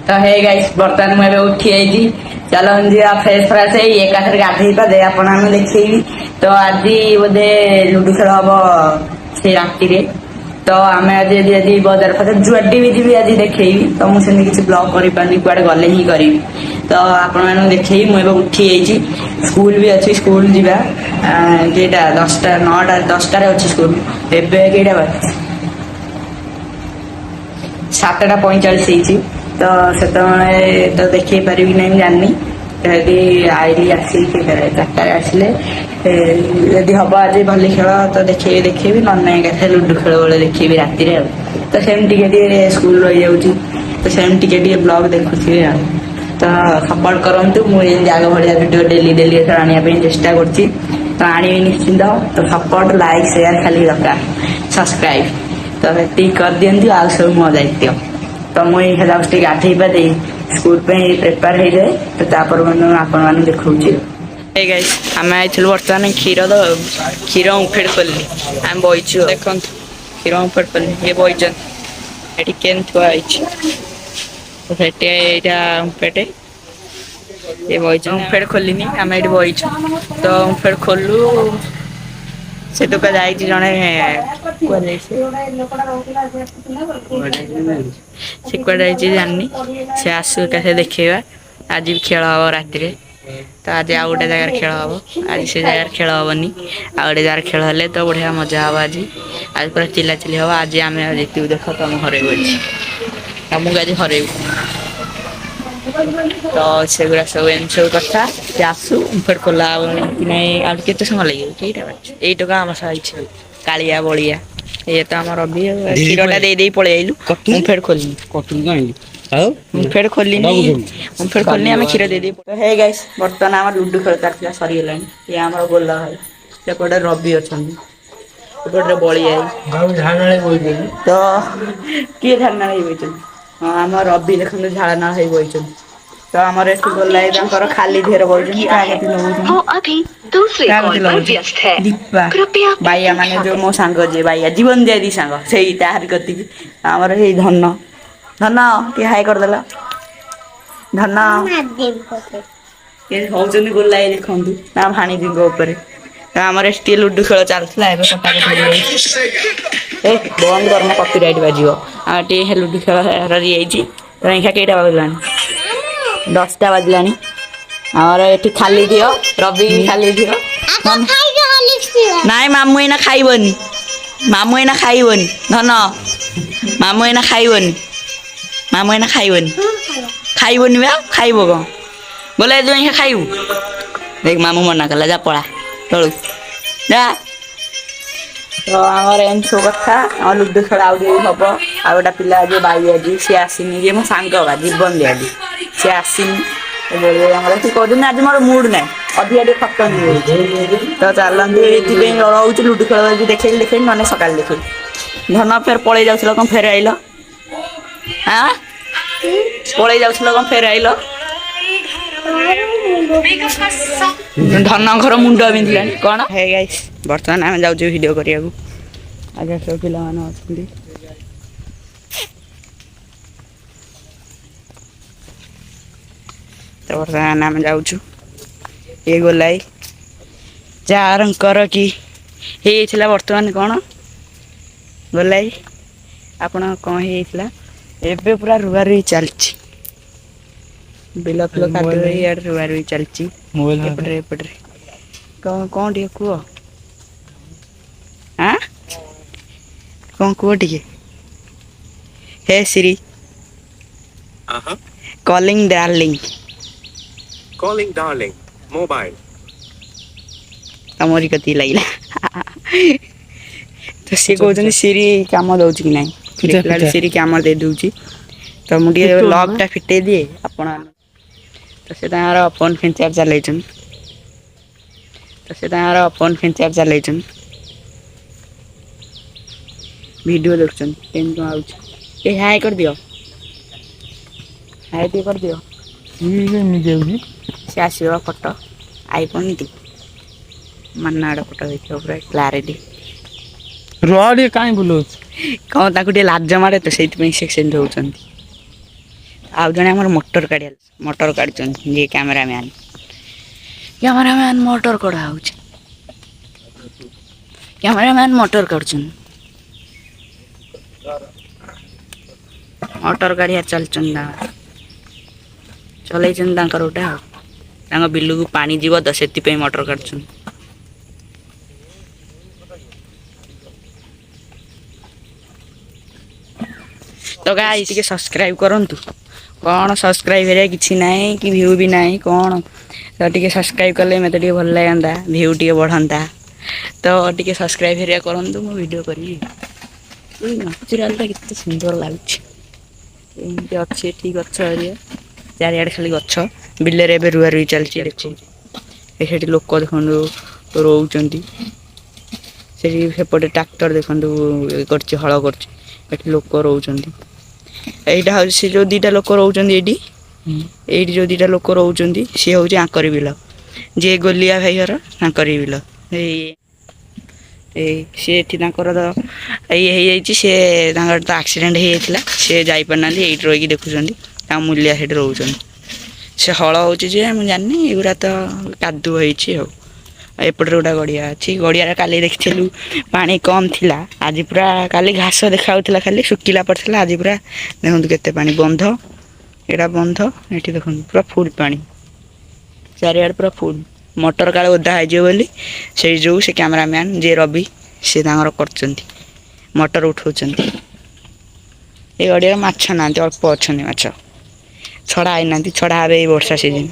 तो hey guys बर्तमान मुझे उठी आई चलो फ्रेश फ्रेश एकाथरे गाधे पादे आपण देखी तो आज बोधे लुडु खेल हम से राति तो आम आज बजार फजार जुआडी भी जी आज देखी तो मुझे किसी ब्लॉग कर कुआडे गले ही करी तो आपण देखी मुझे उठी आई स्कूल भी अच्छी स्कूल जीवा केटा 10टा 9टा 10टार अच्छी स्कूल एवं केटा बात 7टा 45 तो से तो देखे पारि ना जानी आईली आसी 4टार आसिले यदि हम आज भली खेल तो देखे देखी ना लुडु खेल बेले देखी राति तो सेम स्कूल रही जाऊँगी तो सेम टे ब्लॉग देखुए तो सपोर्ट करूँ मुझे आग भाया भिडियो डेली डेली आने चेष्टा कर तो आनी निश्चिंत तो सपोर्ट लाइक शेयर खाली दरकार सब्सक्राइब तो ये कर दिंतु आ सब मो दायित्व तो मुझे जाऊँगी गाधे पादे स्कूल प्रिपेयर हो जाए तो तापर आपण देखा आम आई बर्तमान क्षीर क्षीर उफेड खोलि आम बहीचु देख क्षीर उफेड खोलि ये बहीचन ये केन थुआई तो उफेटे ये बहीचन उफेड खोलनी आम ये बहीचु तो उफेड खोलु से तो जाए जड़े से कड़े जानी से आसू से देखा आज भी खेल हम राति तो आज आउ गोटे जगार खेल हम आज से जगार खेल हेनी आ गए जगार खेल हेले तो बढ़िया मजा हम आज आज पूरा चिल्ला चिल्ली हम आज आम जीतू देख तुम हरब तुमको आज हरब तो सेगुड़ा सब एम सब कथा आसू फिर खोला के समय लगे यही टका आम सही कालिया बलिया ये तो आम रवि क्षीरटा दे पलि आइलु फेर खोलनी फेर खोलनी फेर खोलनी आम क्षीर दे तो हे गाइस बर्तमान आम लुडु खेल तार सरीगला ये आम गोल भाई सेपटे रवि अच्छा सेपटे बलिया तो किए झाड़ना हाँ आम रवि देखते झाड़ना बही तो आमर एठी गोलाई खाली धेर बही दीपा बाइया माने जो मो सांग जे बाइया जीवन दे सांग से ताहार गति आमर हे धन धन टे हाई करदेला धन हौचंदी गोलाई देखंतु ना भाणी जी ऊपर तो आमर एठी लुडु खेल चलता ए बंद करना कॉपीराइट बाजियो आ टे लुडु खेल रही जाइए तो इनका केटा बाजलानी 10टा बाजलानी आमर एठी खाली दियो रवि खाली दियो नाई मामू एना खाइबनी मामू एना खाइबनी धन मामू एना खाइबनी मामू एना खाइबनी खाइबनी बा खाइबो कौन बोले जो इनका खाइबू देख मामू मना कला जा पड़ा तलू जा तो आमर एम सब कथा आम लुडु खेल आउ हम आ गोटा पिला जो बाई आज सी आसनी जे मो सांग जीवन दिया सी आसनी कहते आज मोर मुड ना अधिका टे खत्म तो चलते ये रोच लुडु खेल देखे देखे ना सका देखे धन फेर पलि जाऊल कौन फेर आइल हाँ पलि जाऊल कौन फेर आइल धन घर मुंड बिंधिला कौन है गाइस बर्तमान आम जाऊँ भिडियो करने आगे सब पिला तो बर्तमान आम जाऊँ ये गोलाई जार कि ये बर्तमान कौन गोलाई आपण कौन होता एबे पूरा रुआ रुई चलती बिल फिल काट रुआ रुई चलती एपटे कौन कौन टे कह हाँ कौन कह टे हे सिरी कॉलिंग डार्लिंग मोबाइल तमरी कति लगे तो सी कहते सीरी कम दौर कि ना सीरी कम दे दूची तो मुझे लॉकटा फिटे दिए आपण तो से अपन फेंचार चल तो से अपन फेंचार चल वीडियो देख हाई कर दियो हाई कर दियो से आसो फोटो आईफोन टी मना फोटो देख पूरा क्लारिटी रही कहीं बुलाऊ कौन ताक लाज मारे तो से सेक्शन होती ଆଉ ଜଣେ ଆମର ମଟର କାଢୁଛନ୍ତି ଯିଏ କ୍ୟାମେରାମ୍ୟାନ୍ ମଟର କଢା ହଉଛି। କ୍ୟାମେରାମ୍ୟାନ୍ ମଟର କାଢୁଛନ୍ତି। ମଟର ଗାଡିଆ ଚାଲିଛନ୍ତି ତାଙ୍କର ଚଲେଇଛନ୍ତି ତାଙ୍କର ଗୋଟେ ଆଉ ତାଙ୍କ ବିଲକୁ ପାଣି ଯିବ ତ ସେଥିପାଇଁ ମଟର କାଢୁଛନ୍ତି। ତ ଗାଇସ୍ ଟିକେ ସବସ୍କ୍ରାଇବ କରନ୍ତୁ। କଣ ସବସ୍କ୍ରାଇବ ହେରିଆ କିଛି ନାହିଁ କି ଭିଉ ବି ନାହିଁ କଣ ତ ଟିକେ ସବସ୍କ୍ରାଇବ କଲେ ମତେ ଟିକେ ଭଲ ଲାଗନ୍ତା ଭିଉ ଟିକେ ବଢନ୍ତା ତ ଟିକେ ସବସ୍କ୍ରାଇବ ହେରିଆ କରନ୍ତୁ ମୁଁ ଭିଡିଓ କରିବି। ଏଇ ନାଚୁରାଲ ଟା କେତେ ସୁନ୍ଦର ଲାଗୁଛି। ଏମିତି ଅଛି ଏଠି ଗଛ ଏରିଆ ଚାରିଆଡେ ଖାଲି ଗଛ ବିଲରେ ଏବେ ରୁଆ ରୁଇ ଚାଲିଛି ଦେଖୁଛି। ସେଠି ଲୋକ ଦେଖନ୍ତୁ ରହୁଛନ୍ତି। ସେଠି ସେପଟେ ଟ୍ରାକ୍ଟର ଦେଖନ୍ତୁ କରୁଛି ହଳ କରୁଛି। ଏଠି ଲୋକ ରହୁଛନ୍ତି। ଏଇଟା ହଉଛି ସେ ଯୋଉ ଦିଟା ଲୋକ ରହୁଛନ୍ତି ଏଇଠି ଯୋଉ ଦିଟା ଲୋକ ରହୁଛନ୍ତି ସିଏ ହଉଛି ଆଙ୍କରି ବିଲ ଯିଏ ଗୋଲିଆ ଭାଇ ଘର ତାଙ୍କରି ବିଲ। ଏଇ ସିଏ ଏଠି ତାଙ୍କର ତ ଇଏ ହେଇଯାଇଛି ସିଏ ତାଙ୍କର ତ ଆକ୍ସିଡେଣ୍ଟ ହେଇଯାଇଥିଲା ସିଏ ଯାଇପାରୁନାହାନ୍ତି ଏଇଠି ରହିକି ଦେଖୁଛନ୍ତି ତାଙ୍କ ମୂଲିଆ ସେଇଠି ରହୁଛନ୍ତି। ସେ ହଳ ହଉଛି ଯେ ମୁଁ ଜାଣିନି ଏଗୁଡା ତ କାଦୁଅ ହେଇଛି ଆଉ ଏପଟରେ ଗୋଟେ ଗଡିଆ ଅଛି ଗଡିଆରେ କାଲି ଦେଖିଥିଲୁ ପାଣି କମ ଥିଲା ଆଜି ପୁରା କାଲି ଘାସ ଦେଖାଯାଉଥିଲା ଖାଲି ଶୁଖିଲା ପଡିଥିଲା ଆଜି ପୁରା ଦେଖନ୍ତୁ କେତେ ପାଣି ବନ୍ଧ ଏଇଟା ବନ୍ଧ ଏଠି ଦେଖନ୍ତୁ ପୁରା ଫୁଲ ପାଣି ଚାରିଆଡେ ପୁରା ଫୁଲ ମଟର କାଳେ ଓଦା ହେଇଯିବ ବୋଲି ସେଇ ଯୋଉ ସେ କ୍ୟାମେରାମ୍ୟାନ୍ ଯିଏ ରବି ସିଏ ତାଙ୍କର କରୁଛନ୍ତି ମଟର ଉଠଉଛନ୍ତି। ଏଇ ଗଡିଆରେ ମାଛ ନାହାନ୍ତି ଅଳ୍ପ ଅଛନ୍ତି ମାଛ ଛଡା ହେଇନାହାନ୍ତି ଛଡା ହେବେ ଏଇ ବର୍ଷା ସିଜିନ୍।